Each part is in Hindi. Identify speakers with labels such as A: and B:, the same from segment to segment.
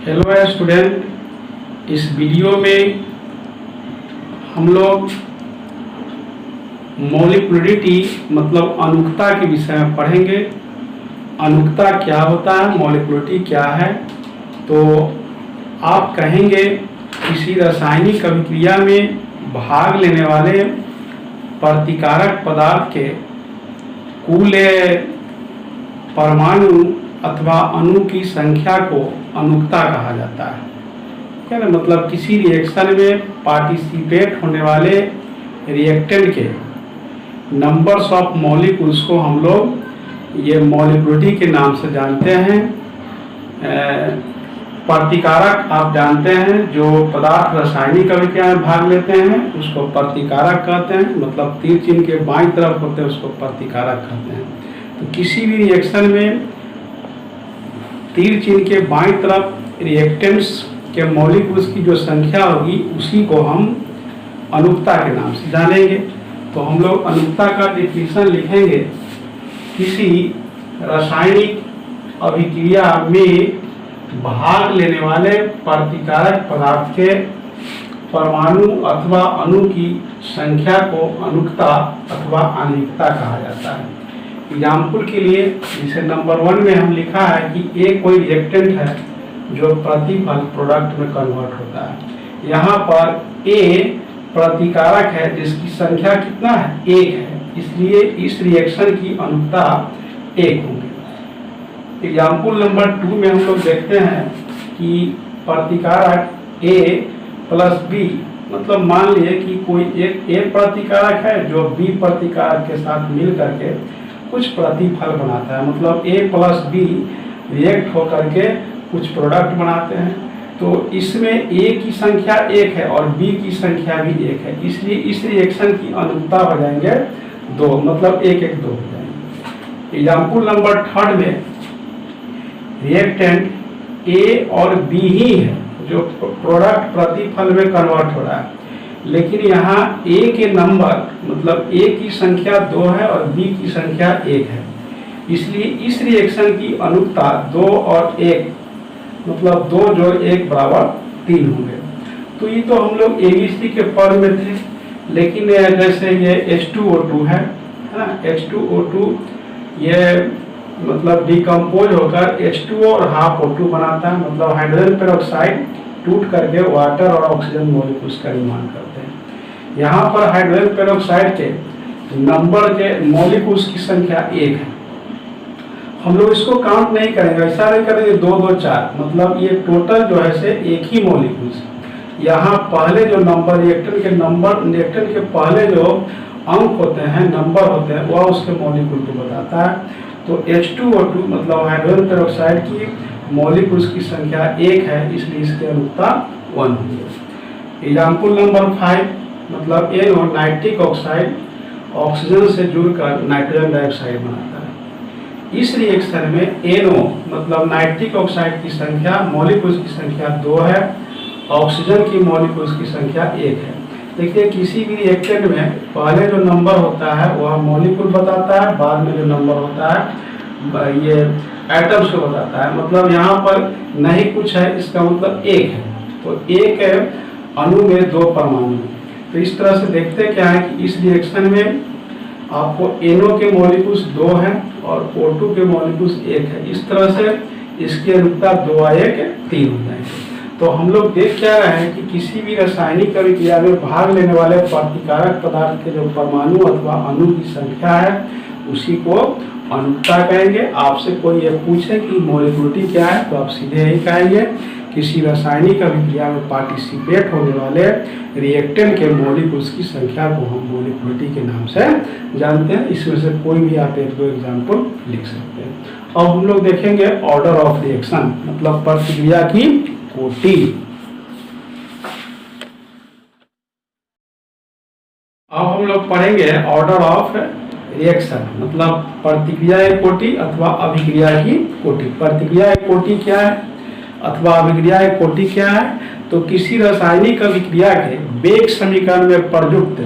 A: हेलो स्टूडेंट, इस वीडियो में हम लोग मॉलिक्युलरिटी मतलब अणुकता के विषय में पढ़ेंगे। अणुकता क्या होता है, मॉलिक्युलरिटी क्या है। तो आप कहेंगे किसी रासायनिक अभिक्रिया में भाग लेने वाले प्रतिकारक पदार्थ के कुल परमाणु अथवा अणु की संख्या को अणुकता कहा जाता है। ठीक है ना, मतलब किसी रिएक्शन में पार्टिसिपेट होने वाले रिएक्टेंट के नंबर्स ऑफ मॉलिक्यूल्स को हम लोग ये मॉलिक्युलरिटी के नाम से जानते हैं। प्रतिकारक आप जानते हैं, जो पदार्थ रासायनिक अभिक्रिया में भाग लेते हैं उसको प्रतिकारक कहते हैं, मतलब तीर चिन्ह के बाईं तरफ होते हैं उसको प्रतिकारक कहते हैं। तो किसी भी रिएक्शन में तीर चिन्ह के बाईं तरफ रिएक्टेंट्स के मॉलिक्यूल्स की जो संख्या होगी उसी को हम अणुकता के नाम से जानेंगे। तो हम लोग अणुकता का डेफिनेशन लिखेंगे, किसी रासायनिक अभिक्रिया में भाग लेने वाले प्रतिकारक पदार्थ के परमाणु अथवा अणु की संख्या को अणुकता अथवा आणविकता कहा जाता है। एग्जाम्पल के लिए जैसे नंबर 1 में हम लिखा है कि ए कोई रिएक्टेंट है जो प्रतिफल प्रोडक्ट में कन्वर्ट होता है। यहाँ पर ए प्रतिकारक है जिसकी संख्या कितना है, 1 है, इसलिए इस रिएक्शन की अणुकता 1 होगी। एग्जाम्पल नंबर 2 में हम लोग देखते हैं कि प्रतिकारक ए प्लस बी, मतलब मान लिए कि कोई एक ए प्रतिकारक है जो बी प्रतिकारक के साथ मिल करके कुछ प्रतिफल बनाता है, मतलब ए प्लस बी रिएक्ट होकर के कुछ प्रोडक्ट बनाते हैं। तो इसमें ए की संख्या 1 है और बी की संख्या भी 1 है, इसलिए इस रिएक्शन की अणुकता हो जाएंगे 2, मतलब 1 1 2 हो जाएंगे। एग्जाम्पल नंबर 3 में रिएक्टेंट ए और बी ही है जो प्रोडक्ट प्रतिफल में कन्वर्ट हो रहा है, लेकिन यहाँ ए के नंबर मतलब ए की संख्या 2 है और बी की संख्या 1 है, इसलिए इस रिएक्शन की अणुकता 2 और 1 मतलब 2 जोड़ 1 बराबर 3 होंगे। तो ये तो हम लोग एबीसी के पढ़ में थे, लेकिन जैसे ये H2O2 है ना, H2O2 ये मतलब डिकम्पोज होकर H2O और हाफ O2 बनाता है, मतलब हाइड्रोजन पेरोक्साइड टूट करके वाटर और ऑक्सीजन मॉलिक्यूल्स का निर्माण करते हैं। यहाँ पर हाइड्रोजन पेरोक्साइड के नंबर के मॉलिक्यूल्स की संख्या 1 है। हम लोग इसको काउंट नहीं करेंगे, ऐसा नहीं करेंगे 2 2 4, मतलब ये टोटल जो है से एक ही मॉलिक्यूल्स। यहाँ पहले जो नंबर रिएक्टेंट के पहले जो अंक होते हैं, नंबर होते हैं, वह उसके मॉलिक्यूल को बताता है। तो H2O2 मतलब हाइड्रोजन पेरोक्साइड की मॉलिक्यूल्स की संख्या 1 है, इसलिए इसकी अणुकता 1 होगी। एग्जाम्पल नंबर 5 मतलब NO नाइट्रिक ऑक्साइड ऑक्सीजन से जुड़कर नाइट्रोजन डाइऑक्साइड बनाता है। इस रिएक्शन में NO मतलब नाइट्रिक ऑक्साइड की संख्या मॉलिक्यूल्स की संख्या 2 है, ऑक्सीजन की मॉलिक्यूल्स की संख्या 1 है। देखिए किसी भी रिएक्टेंट में पहले जो नंबर होता है वह मॉलिक्यूल बताता है, बाद में जो नंबर होता है ये एटम्स को बताता है। मतलब यहाँ पर नहीं कुछ है, इसका मतलब 1 है, तो 1 अणु में 2 परमाणु। तो इस तरह से देखते क्या है कि इस रिएक्शन में आपको NO के मॉलिक्यूल्स 2 हैं और O2 के मॉलिक्यूल्स 1 है। इस तरह से इसकी अणुकता 2 और 1 3 हो जाएंगे। तो हम लोग देख क्या रहे हैं कि किसी भी रासायनिक अभिक्रिया में भाग लेने वाले प्रतिकारक पदार्थ के जो परमाणु अथवा अणु की संख्या है उसी को अणुकता कहेंगे। आपसे कोई ये पूछे कि मॉलिक्युलरिटी क्या है तो आप सीधे यही कहेंगे, किसी रासायनिक अभिक्रिया में पार्टिसिपेट होने वाले रिएक्टेंट के मॉलिक्यूल्स की संख्या को हम मॉलिक्युलरिटी के नाम से जानते हैं। इसमें से कोई भी आप 1-2 एग्जाम्पल लिख सकते हैं। अब हम लोग देखेंगे ऑर्डर ऑफ रिएक्शन मतलब प्रतिक्रिया की कोटि। अब हम लोग पढ़ेंगे ऑर्डर ऑफ रिएक्शन मतलब प्रतिक्रिया कोटि अथवा अभिक्रिया की कोटि। प्रतिक्रिया कोटि क्या है अथवा अभिक्रिया कोटि क्या है? तो किसी रासायनिक अभिक्रिया के वेग समीकरण में प्रयुक्त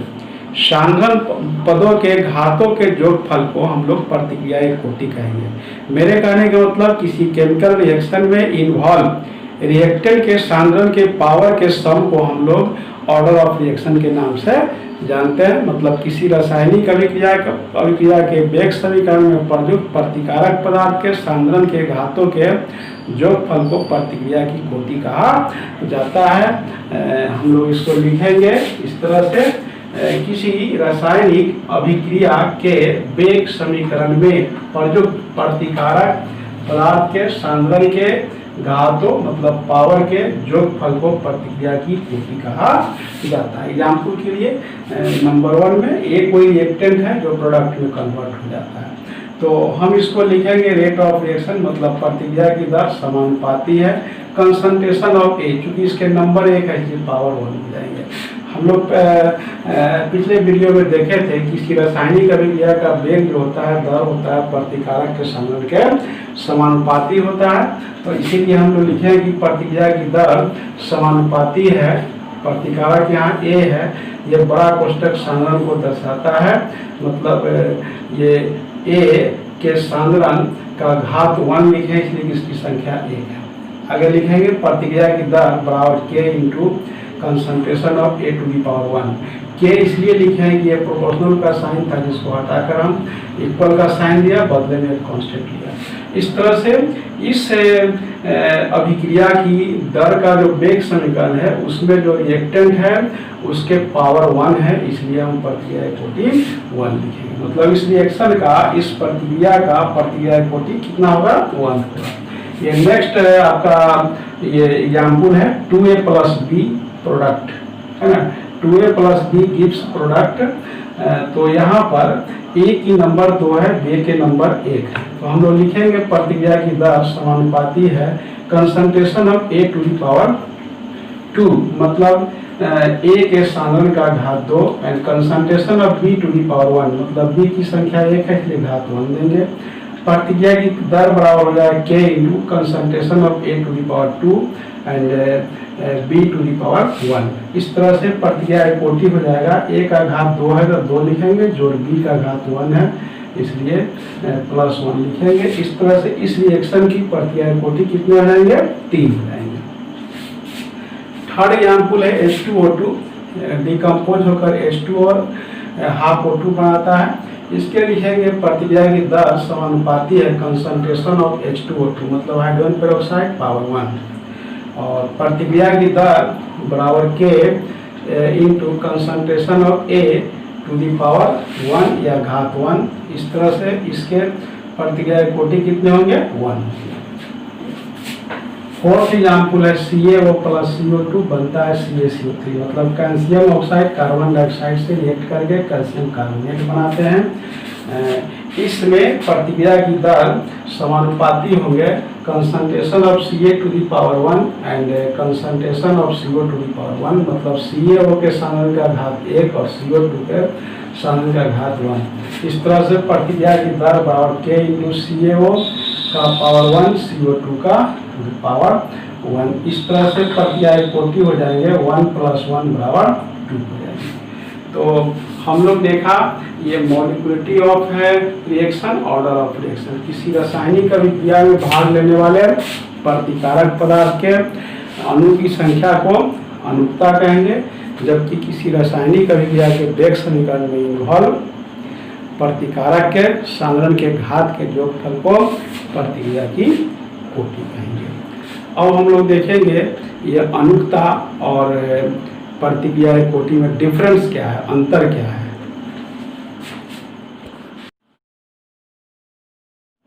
A: सांघन पदों के घातों के जोड़फल को हम लोग प्रतिक्रिया कोटि कहेंगे। मेरे कहने का मतलब किसी केमिकल रिएक्शन में इन्वॉल्व रिएक्टेंट के सांद्रण के पावर के सम को हम लोग ऑर्डर ऑफ रिएक्शन के नाम से जानते हैं। मतलब किसी रासायनिक अभिक्रिया के वेग समीकरण में प्रयुक्त प्रतिकारक पदार्थ के सांद्रण के घातों के जोगफल को प्रतिक्रिया की कोटि कहा जाता है। हम लोग इसको लिखेंगे इस तरह से, किसी रासायनिक अभिक्रिया के वेग समीकरण में प्रयुक्त प्रतिकारक पदार्थ के सांद्रण के घातों मतलब पावर के जोगफल को प्रतिक्रिया की कोटि कहा जाता है। एग्जाम्पल के लिए नंबर 1 में एक कोई रिएक्टेंट है जो प्रोडक्ट में कन्वर्ट हो जाता है, तो हम इसको लिखेंगे रेट ऑफ रिएक्शन मतलब प्रतिक्रिया की दर समानुपाती है कंसंट्रेशन ऑफ ए, चूंकि इसके नंबर 1 है इसलिए पावर 1 हो जाएंगे। हम लोग पिछले वीडियो में देखे थे कि इसकी रासायनिक अभिक्रिया का वेग जो होता है, दर होता है, प्रतिकारक के सांद्रण के समानुपाती होता है। तो इसीलिए हम लोग लिखे कि प्रतिक्रिया की दर समानुपाती है, प्रतिकारक यहाँ ए है, ये बड़ा कोष्टक सांद्रण को दर्शाता है, मतलब ये ए के सांद्रण का घात 1 लिखे इसलिए इसकी संख्या 1 है। आगे लिखेंगे प्रतिक्रिया की दर बराबर के into concentration of A to the power 1। के इसलिए लिखे हैं कि ये प्रोपोर्शनल का साइन था जिसको हटाकर हम इक्वल का साइन दिया, बदले में एक कांस्टेंट लिया। इस तरह से इस अभिक्रिया की दर का जो वेग समीकरण है उसमें जो रिएक्टेंट है उसके पावर 1 है, इसलिए हम प्रतिक्रिया कोटि 1 लिखेंगे। मतलब इस रिएक्शन का, इस प्रतिक्रिया का प्रतिक्रिया कोटि कितना होगा? 1 होगा। ये नेक्स्ट आपका ये एग्जाम्पल है 2a प्लस बी प्रोडक्ट, है ना, 2a plus B gives product. तो यहाँ पर ए की नंबर 2 है, बी के नंबर 1 है, तो हम लोग लिखेंगे प्रतिक्रिया की दर समानुपाती है concentration of A to the power 2 मतलब ए के सांद्रण का घात 2 and concentration of B to the power 1 मतलब बी की संख्या 1 है इसलिए घात 1 देंगे। प्रतिक्रिया की दर बराबर हो जाए के into concentration of A to the power 2 and B to the power 1। इस तरह से प्रतिक्रिया कोटि हो जाएगा। ए का घात 2 है तो 2 लिखेंगे, जोड़ बी का घात 1 है इसलिए प्लस 1 लिखेंगे। इस तरह से इस रिएक्शन की प्रतिक्रिया कोटि कितने हो जाएंगे? 3 हो जाएंगे। थर्ड एग्जाम्पल है H2O2 डिकम्पोज होकर H2 और हाफ O2 बनाता है। इसके लिखेंगे प्रतिक्रिया की दर समानुपाती है कंसंट्रेशन ऑफ H2O2 मतलब हाइड्रोजन पेरोक्साइड पावर 1 और प्रतिक्रिया की दर बराबर के into concentration of A to the power 1 या घात 1। इस तरह से इसके प्रतिक्रिया कोटि कितने होंगे? 1। फोर्थ एग्जाम्पल है CaO प्लस CO2 बनता है CaCO3 मतलब कैल्शियम ऑक्साइड कार्बन डाइऑक्साइड से रिएक्ट करके कैल्शियम कार्बोनेट बनाते हैं। इसमें प्रतिक्रिया की दर समानुपाती होंगे concentration of Ca to the power 1 and concentration of CO to the power 1 मतलब CaO के सांद्रण का घात 1 और CO2 के सांद्रण का घात 1। इस तरह से प्रतिक्रिया की दर बराबर के इंटू CaO का पावर 1 CO2 का पावर 1। इस तरह से प्रतिक्रिया कोटि हो जाएंगे 1 प्लस 1 बराबर 2 हो जाएंगे। तो हम लोग देखा ये मॉलिक्यूलिटी ऑफ है रिएक्शन, ऑर्डर ऑफ रिएक्शन। किसी रासायनिक अभिक्रिया में भाग लेने वाले प्रतिकारक पदार्थ के अणु की संख्या को अनुक्ता कहेंगे, जबकि किसी रासायनिक अभिक्रिया के वेग समीकरण में इन्वॉल्व प्रतिकारक के सांद्रण के घात के जोगफल को प्रतिक्रिया की कोटि कहेंगे। अब हम लोग देखेंगे ये अनुक्ता और प्रतिक्रिया कोटि में डिफरेंस क्या है, अंतर क्या है।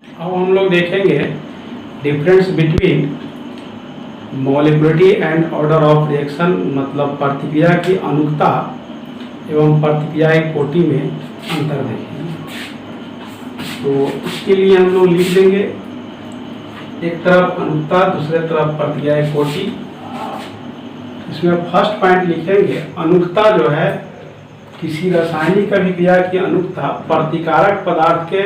A: अब हम लोग देखेंगे difference between molecularity and order of reaction मतलब प्रतिक्रिया की अनुक्ता एवं प्रतिक्रिया कोटि में अंतर देखेंगे। तो इसके लिए हम लोग लिख देंगे एक तरफ अनुक्ता दूसरे तरफ प्रतिक्रिया कोटि। इसमें फर्स्ट पॉइंट लिखेंगे अनुक्ता जो है किसी रासायनिक अभिक्रिया की अनुक्ता प्रतिकारक पदार्थ के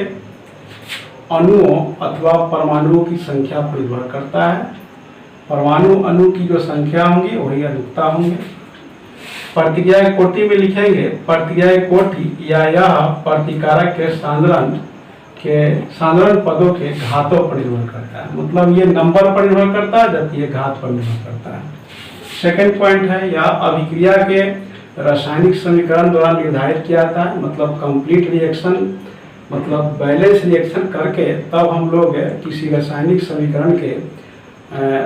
A: अणुओं अथवा परमाणुओं की संख्या पर निर्भर करता है। परमाणु अणु की जो संख्या होंगी वही अनुक्ता होंगे। प्रतिक्रिया कोटि में लिखेंगे प्रतिक्रिया कोटि या यह प्रतिकारक के सांद्रण के साधारण पदों के घातों पर निर्भर करता है। मतलब ये नंबर पर निर्भर करता है, जबकि ये घात पर निर्भर करता है। सेकंड पॉइंट है, यह अभिक्रिया के रासायनिक समीकरण द्वारा निर्धारित किया जाता है। मतलब कंप्लीट रिएक्शन, मतलब बैलेंस रिएक्शन करके तब हम लोग किसी रासायनिक समीकरण के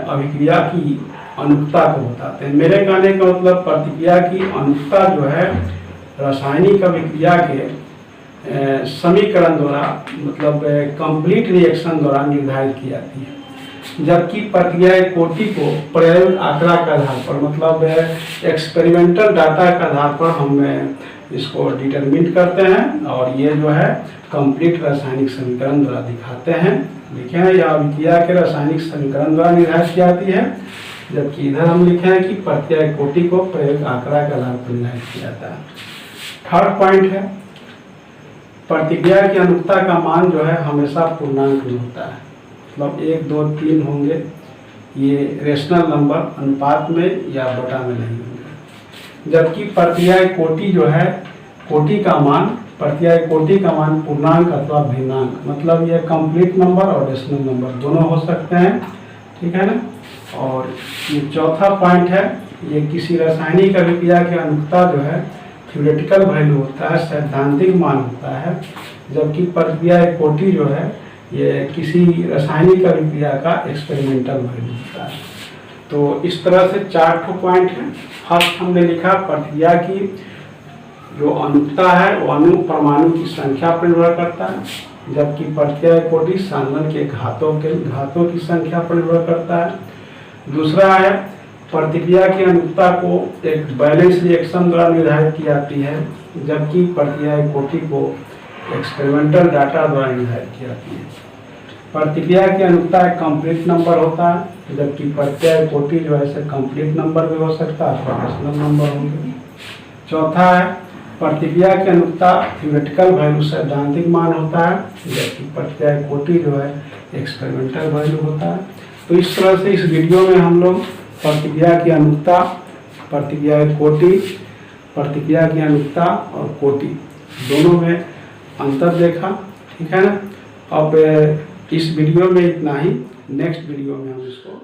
A: अभिक्रिया की अनुकता को बताते हैं। मेरे कहने का मतलब प्रतिक्रिया की अनुकता जो है रासायनिक अभिक्रिया के समीकरण द्वारा, मतलब कंप्लीट रिएक्शन द्वारा निर्धारित की जाती है। जबकि प्रक्रिया कोटि को प्रायोगिक आंकड़ा के आधार पर, मतलब एक्सपेरिमेंटल डाटा के आधार पर हम इसको डिटरमिन करते हैं और ये जो है कंप्लीट रासायनिक समीकरण द्वारा दिखाते हैं। लिखे हैं यह अभिक्रिया के रासायनिक समीकरण द्वारा निर्धारित की जाती है, जबकि इधर हम लिखे हैं कि प्रक्रिया कोटि को प्रायोगिक आंकड़ा के आधार पर निर्धारित किया जाता है। थर्ड पॉइंट है, प्रतिक्रिया की अनुकता का मान जो है हमेशा पूर्णांक में होता है। मतलब 1, 2, 3 होंगे, ये रेशनल नंबर अनुपात में या बटा में नहीं होंगे। जबकि प्रक्रिया कोटि जो है, कोटि का मान, प्रक्रिया कोटि का मान पूर्णांक अथवा भिन्नांक, मतलब ये कंप्लीट नंबर और रेशनल नंबर दोनों हो सकते हैं। ठीक है ना। और ये चौथा पॉइंट है, ये किसी रासायनिक अभिक्रिया की अनुकता जो है थ्योरेटिकल वैल्यू होता है, सैद्धांतिक मान होता है। जबकि प्रक्रिया कोटि जो है ये किसी रासायनिक अभिक्रिया का एक्सपेरिमेंटल वैल्यू होता है। तो इस तरह से 4 पॉइंट है। फर्स्ट हमने लिखा प्रक्रिया की जो अनुकता है वो अणु परमाणु की संख्या पर निर्भर करता है, जबकि प्रक्रिया कोटि साधन के घातों की संख्या पर निर्भर करता है। दूसरा है, प्रतिक्रिया की अनुकता को एक बैलेंस रिएक्शन द्वारा निर्धारित की जाती है, जबकि प्रक्रिया कोटि को एक्सपेरिमेंटल डाटा द्वारा निर्धारित की जाती है। प्रतिक्रिया की अनुकता एक कंप्लीट नंबर होता है, जबकि प्रक्रिया कोटि जो है कंप्लीट नंबर भी हो सकता है अथवा रेशनल नंबर होंगे। चौथा है, प्रतिक्रिया की अनुकता थ्योरेटिकल वैल्यू सैद्धांतिक मान होता है, जबकि प्रक्रिया कोटि जो है एक्सपेरिमेंटल वैल्यू होता है। तो इस तरह से इस वीडियो में हम लोग प्रतिक्रिया की अनुकता, प्रतिक्रिया कोटि, प्रतिक्रिया की अनुकता और कोटि दोनों में अंतर देखा। ठीक है ना। अब इस वीडियो में इतना ही, नेक्स्ट वीडियो में हम इसको